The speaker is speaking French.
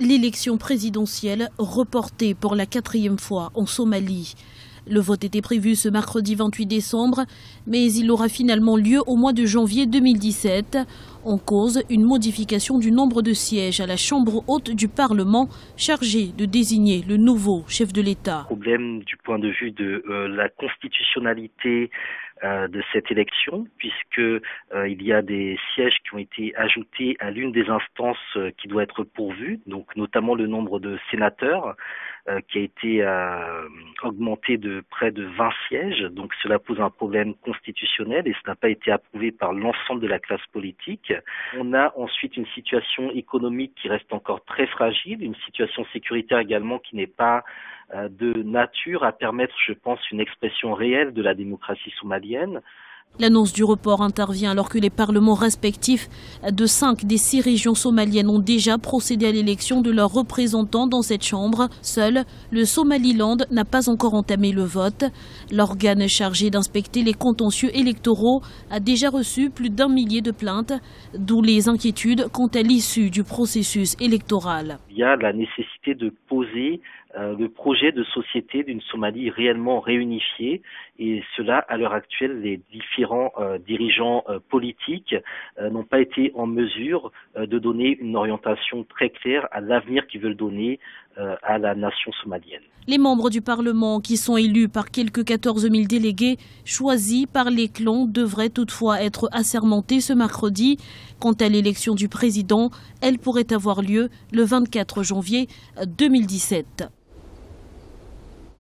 L'élection présidentielle reportée pour la 4e fois en Somalie. Le vote était prévu ce mercredi 28 décembre, mais il aura finalement lieu au mois de janvier 2017. En cause, une modification du nombre de sièges à la Chambre haute du Parlement chargée de désigner le nouveau chef de l'État. Problème du point de vue de la constitutionnalité de cette élection, puisque il y a des sièges qui ont été ajoutés à l'une des instances qui doit être pourvue, donc notamment le nombre de sénateurs qui a été augmenté de près de 20 sièges. Donc cela pose un problème constitutionnel et ça n'a pas été approuvé par l'ensemble de la classe politique. On a ensuite une situation économique qui reste encore très fragile, une situation sécuritaire également qui n'est pas de nature à permettre, je pense, une expression réelle de la démocratie somalienne. L'annonce du report intervient alors que les parlements respectifs de 5 des 6 régions somaliennes ont déjà procédé à l'élection de leurs représentants dans cette chambre. Seul le Somaliland n'a pas encore entamé le vote. L'organe chargé d'inspecter les contentieux électoraux a déjà reçu plus d'1 millier de plaintes, d'où les inquiétudes quant à l'issue du processus électoral. Il y a la nécessité de poser le projet de société d'une Somalie réellement réunifiée, et cela, à l'heure actuelle, les différents dirigeants politiques n'ont pas été en mesure de donner une orientation très claire à l'avenir qu'ils veulent donner à la nation somalienne. Les membres du Parlement, qui sont élus par quelques 14 000 délégués choisis par les clans, devraient toutefois être assermentés ce mercredi. Quant à l'élection du président, elle pourrait avoir lieu le 24 janvier 2017.